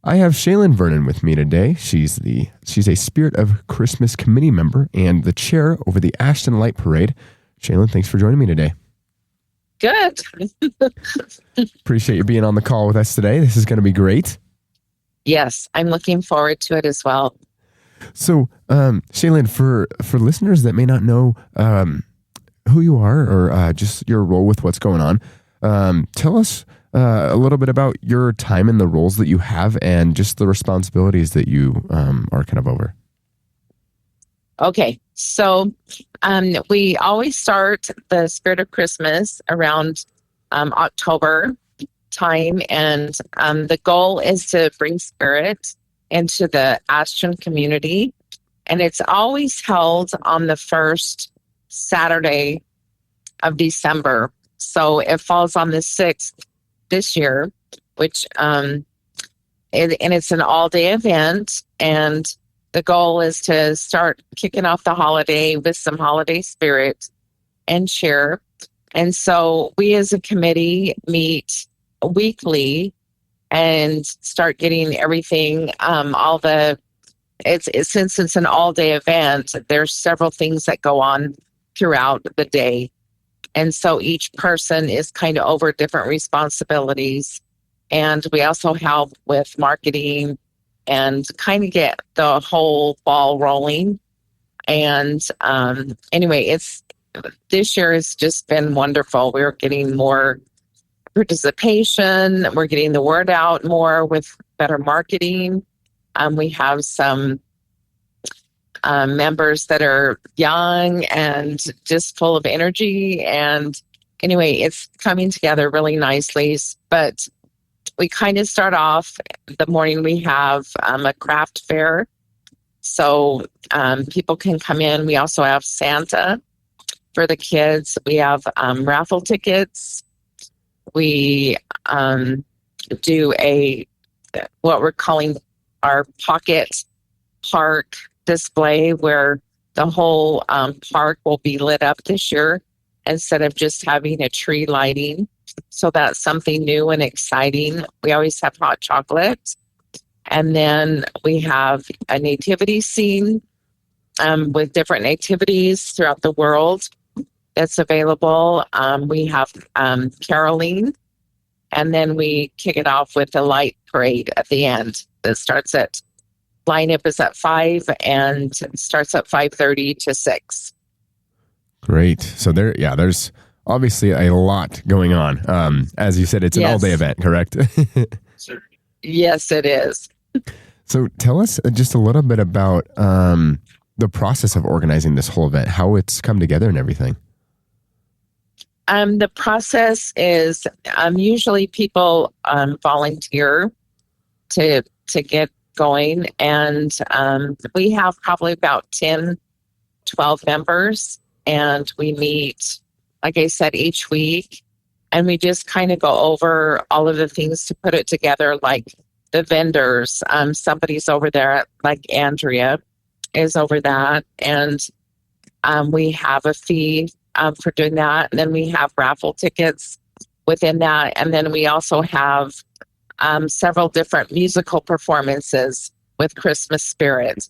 I have Shaylin Vernon with me today. She's a Spirit of Christmas committee member and the chair over the Ashton Light Parade. Shaylin, thanks for joining me today. Good. Appreciate you being on the call with us today. This is going to be great. Yes, I'm looking forward to it as well. So, Shaylin, for listeners that may not know who you are or just your role with what's going on, tell us a little bit about your time and the roles that you have and just the responsibilities that you are kind of over. Okay, so we always start the Spirit of Christmas around October time, and the goal is to bring spirit into the Ashton community, and it's always held on the first Saturday of December. So it falls on the 6th this year, which and it's an all-day event, and the goal is to start kicking off the holiday with some holiday spirit and cheer. And so we as a committee meet weekly and start getting everything, since it's an all-day event, there's several things that go on throughout the day. And so each person is kind of over different responsibilities. And we also help with marketing and kind of get the whole ball rolling. And anyway, this year has just been wonderful. We're getting more participation. We're getting the word out more with better marketing. We have some members that are young and just full of energy. And anyway, it's coming together really nicely. But we kind of start off the morning. We have a craft fair. So people can come in. We also have Santa for the kids. We have raffle tickets. We do what we're calling our pocket park display, where the whole park will be lit up this year instead of just having a tree lighting. So that's something new and exciting. We always have hot chocolate. And then we have a nativity scene with different nativities throughout the world that's available. We have caroling. And then we kick it off with a light parade at the end that starts at lineup is at 5 and starts at 5:30 to 6. Great. So there's obviously a lot going on. As you said, it's an all-day event, correct? Yes, it is. So tell us just a little bit about the process of organizing this whole event, how it's come together and everything. The process is usually people volunteer to get going, and we have probably about 10, 12 members, and we meet, like I said, each week, and we just kind of go over all of the things to put it together, like the vendors. Somebody's over there, like Andrea is over that, and we have a fee for doing that, and then we have raffle tickets within that, and then we also have several different musical performances with Christmas spirit.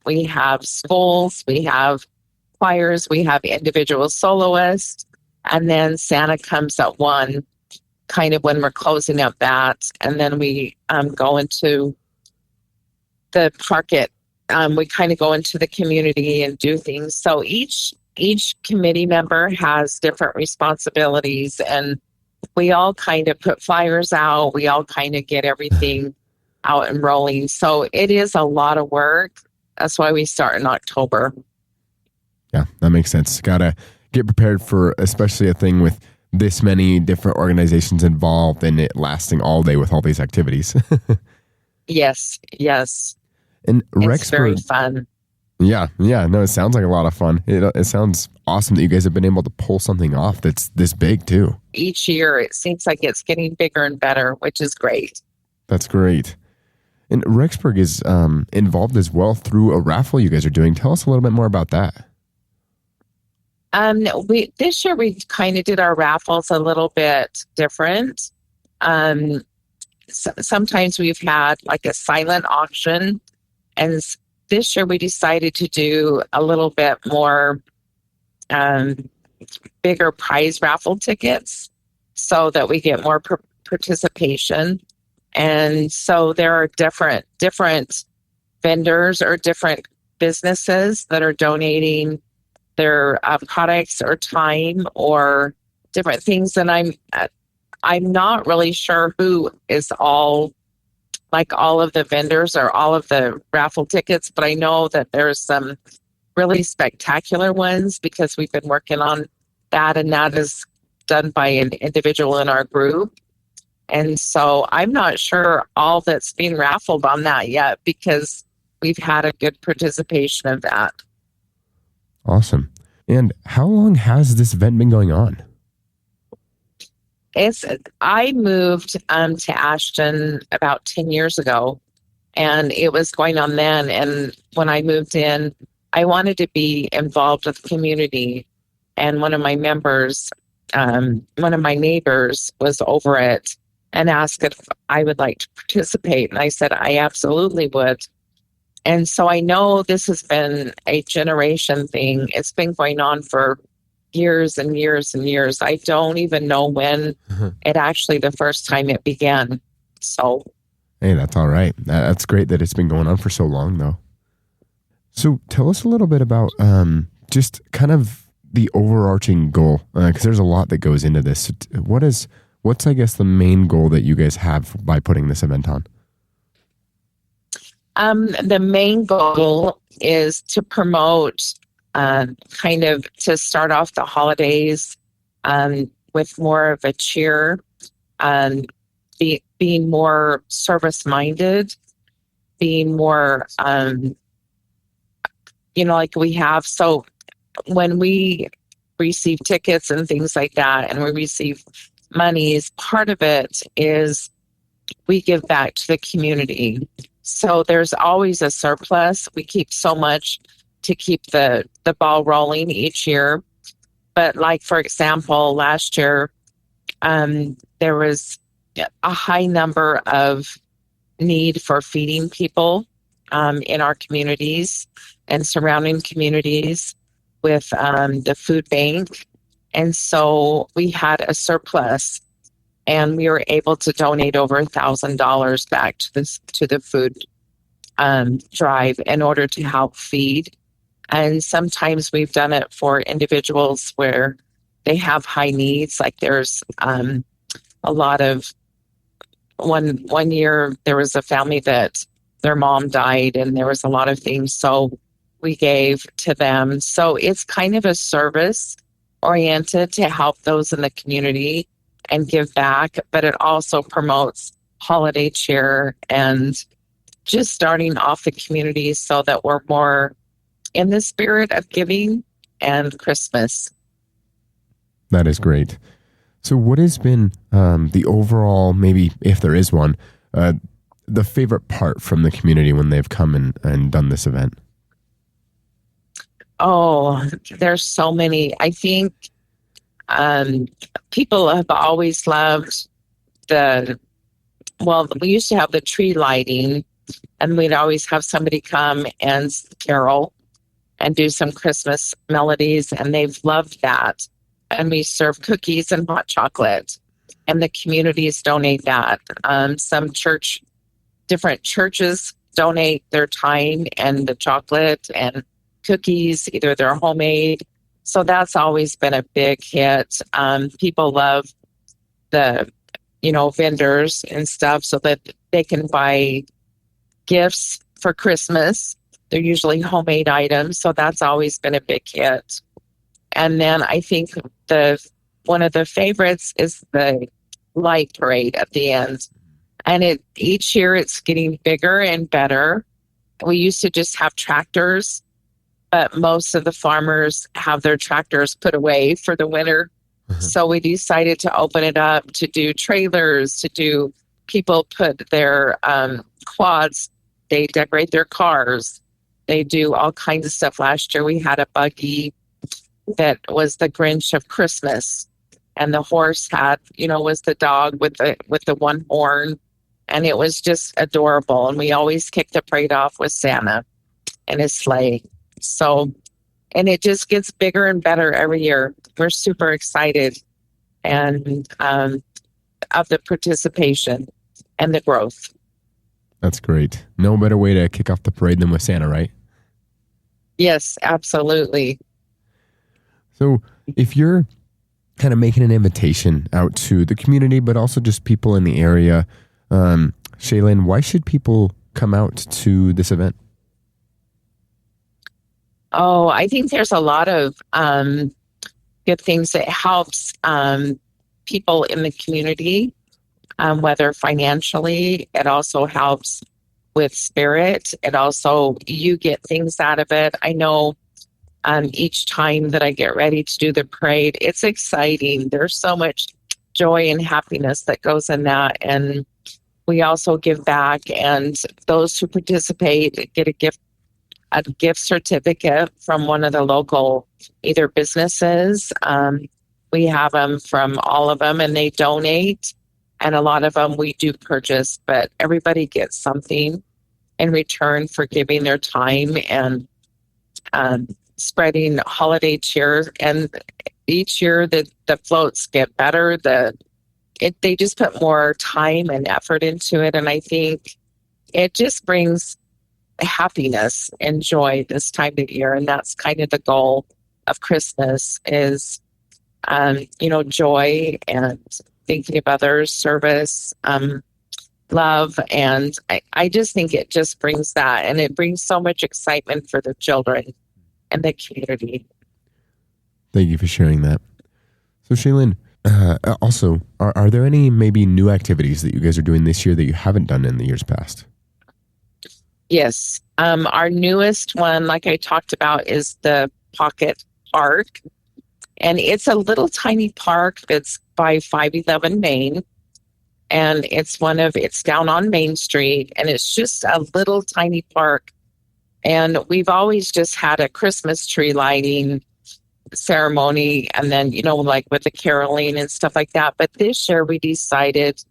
We have schools, we have choirs, we have individual soloists, and then Santa comes at 1, kind of when we're closing up that, and then we go into the market. We kind of go into the community and do things. So each committee member has different responsibilities, and we all kind of put flyers out. We all kind of get everything out and rolling. So it is a lot of work. That's why we start in October. Yeah, that makes sense. Got to get prepared for especially a thing with this many different organizations involved and it lasting all day with all these activities. Yes. And it's very fun. Yeah. No, it sounds like a lot of fun. It sounds awesome that you guys have been able to pull something off that's this big too. Each year, it seems like it's getting bigger and better, which is great. That's great. And Rexburg is involved as well through a raffle you guys are doing. Tell us a little bit more about that. This year we kind of did our raffles a little bit different. sometimes we've had like a silent auction, and this year we decided to do a little bit more um, bigger prize raffle tickets so that we get more participation. And so there are different vendors or different businesses that are donating their products or time or different things. And I'm not really sure who is all of the vendors or all of the raffle tickets, but I know that there's some really spectacular ones because we've been working on that, and that is done by an individual in our group. And so I'm not sure all that's being raffled on that yet because we've had a good participation of that. Awesome. And how long has this event been going on? I moved to Ashton about 10 years ago, and it was going on then. And when I moved in, I wanted to be involved with the community. And one of my neighbors was over it and asked if I would like to participate. And I said, I absolutely would. And so I know this has been a generation thing. It's been going on for years and years and years. I don't even know when it actually, the first time it began. So, hey, that's all right. That's great that it's been going on for so long, though. So tell us a little bit about just kind of the overarching goal, because there's a lot that goes into this. What's I guess the main goal that you guys have by putting this event on? The main goal is to promote, kind of to start off the holidays with more of a cheer, being more service-minded, being more, like we have. So when we receive tickets and things like that, and we receive monies, part of it is we give back to the community. So there's always a surplus. We keep so much to keep the ball rolling each year. But like, for example, last year, there was a high number of need for feeding people in our communities and surrounding communities with the food bank. And so we had a surplus, and we were able to donate over $1,000 back to the food drive in order to help feed. And sometimes we've done it for individuals where they have high needs. Like there's a lot of one year there was a family that their mom died, and there was a lot of things. So we gave to them. So it's kind of a service oriented to help those in the community and give back, but it also promotes holiday cheer and just starting off the community so that we're more in the spirit of giving and Christmas. That is great. So what has been the overall, maybe if there is one, the favorite part from the community when they've come and done this event? Oh, there's so many. I think people have always loved we used to have the tree lighting, and we'd always have somebody come and carol and do some Christmas melodies, and they've loved that. And we serve cookies and hot chocolate, and the communities donate that. Different churches donate their time and the chocolate and cookies, either they're homemade. So that's always been a big hit. People love the, vendors and stuff so that they can buy gifts for Christmas. They're usually homemade items. So that's always been a big hit. And then I think one of the favorites is the light parade at the end. And each year it's getting bigger and better. We used to just have tractors, but most of the farmers have their tractors put away for the winter. Mm-hmm. So we decided to open it up to do trailers, people put their quads, they decorate their cars. They do all kinds of stuff. Last year we had a buggy that was the Grinch of Christmas, and the horse was the dog with the one horn. and it was just adorable. And we always kicked the parade off with Santa and his sleigh. So, and it just gets bigger and better every year. We're super excited and of the participation and the growth. That's great. No better way to kick off the parade than with Santa, right? Yes, absolutely. So if you're kind of making an invitation out to the community, but also just people in the area, Shaylin, why should people come out to this event? Oh, I think there's a lot of good things that helps people in the community, whether financially, it also helps with spirit. It also, you get things out of it. I know each time that I get ready to do the parade, it's exciting. There's so much joy and happiness that goes in that. And we also give back, and those who participate get a gift certificate from one of the local either businesses. We have them from all of them, and they donate. And a lot of them we do purchase, but everybody gets something in return for giving their time and spreading holiday cheer. And each year the floats get better. They just put more time and effort into it. And I think it just brings happiness and joy this time of year. And that's kind of the goal of Christmas is, joy and thinking of others, service, love. And I just think it just brings that, and it brings so much excitement for the children and the community. Thank you for sharing that. So Shaylin, also, are there any maybe new activities that you guys are doing this year that you haven't done in the years past? Yes. Our newest one, like I talked about, is the Pocket Park. And it's a little tiny park that's by 511 Main. And it's down on Main Street. And it's just a little tiny park. And we've always just had a Christmas tree lighting ceremony. And then, like with the caroling and stuff like that. But this year we decided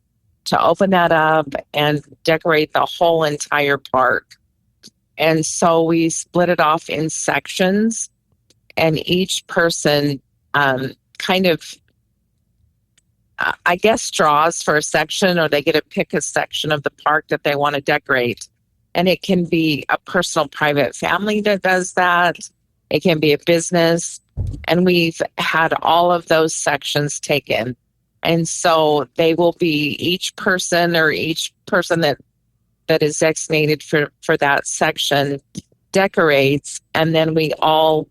to open that up and decorate the whole entire park. And so we split it off in sections, and each person kind of, I guess, draws for a section, or they get to pick a section of the park that they want to decorate. And it can be a personal private family that does that. It can be a business. And we've had all of those sections taken. And so they will be each person that is designated for that section decorates, and then we all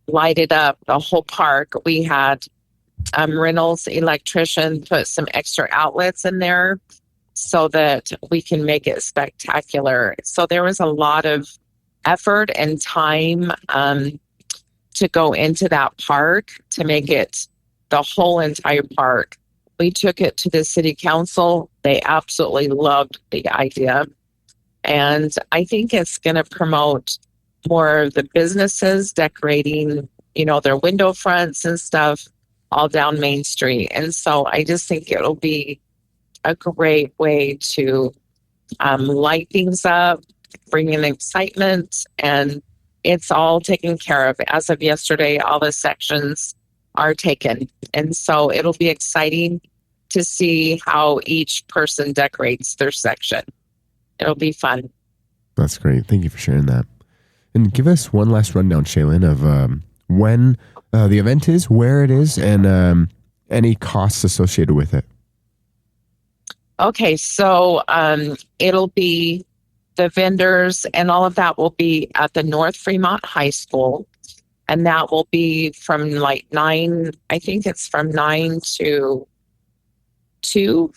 lighted up the whole park. We had Reynolds electrician put some extra outlets in there so that we can make it spectacular. So there was a lot of effort and time to go into that park to make it the whole entire park. We took it to the city council. They absolutely loved the idea. And I think it's going to promote more of the businesses decorating, their window fronts and stuff all down Main Street. And so I just think it'll be a great way to light things up, bring in excitement, and it's all taken care of. As of yesterday, all the sections are taken. And so it'll be exciting to see how each person decorates their section. It'll be fun. That's great. Thank you for sharing that. And give us one last rundown, Shaylin, of when the event is, where it is, and any costs associated with it. Okay, so it'll be the vendors and all of that will be at the North Fremont High School. And that will be from like 9, I think it's from 9 to 2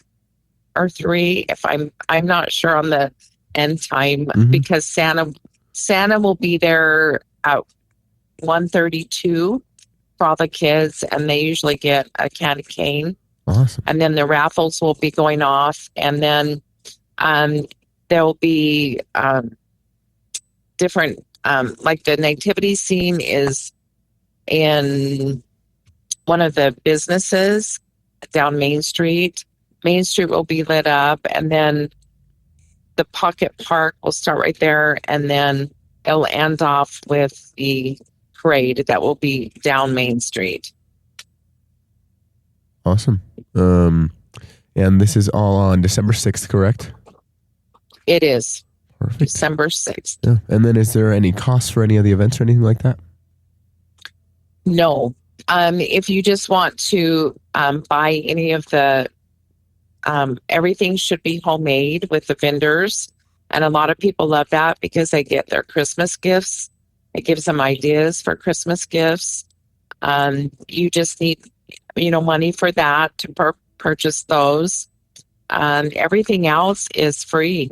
or 3, if I'm not sure on the end time, because Santa will be there at 1:32 for all the kids, and they usually get a candy cane. Awesome. And then the raffles will be going off, and then there'll be different, like the nativity scene is in one of the businesses down Main Street. Main Street will be lit up, and then the Pocket Park. We'll start right there, and then it'll end off with the parade that will be down Main Street. Awesome. And this is all on December 6th, correct? It is. Perfect. December 6th. Yeah. And then is there any costs for any of the events or anything like that? No. If you just want to buy any of the, everything should be homemade with the vendors. And a lot of people love that because they get their Christmas gifts. It gives them ideas for Christmas gifts. You just need, money for that to purchase those. Everything else is free.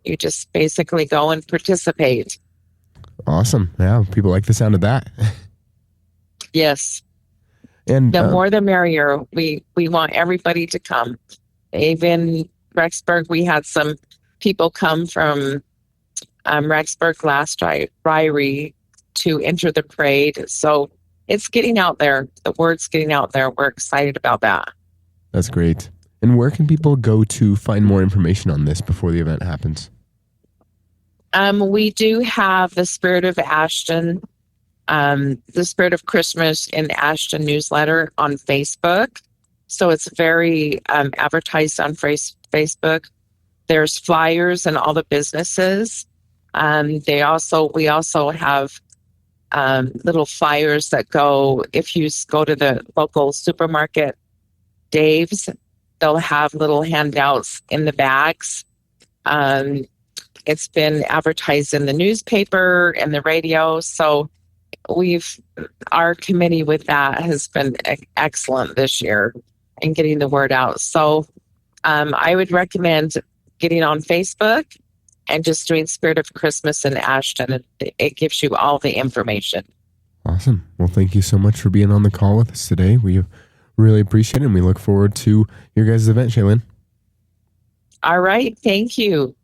You just basically go and participate. Awesome. Yeah, people like the sound of that. Yes. And the more the merrier. We want everybody to come. Even Rexburg, we had some people come from Rexburg last Ryrie to enter the parade. So it's getting out there. The word's getting out there. We're excited about that. That's great. And where can people go to find more information on this before the event happens? We do have the Spirit of Ashton, the Spirit of Christmas in Ashton newsletter on Facebook. So it's very advertised on Facebook. There's flyers in all the businesses. We also have little flyers that go, if you go to the local supermarket, Dave's, they'll have little handouts in the bags. It's been advertised in the newspaper and the radio. So our committee with that has been excellent this year in getting the word out. So I would recommend getting on Facebook and just doing Spirit of Christmas in Ashton. It gives you all the information. Awesome. Well, thank you so much for being on the call with us today. We really appreciate it, and we look forward to your guys' event, Shaylin. All right. Thank you.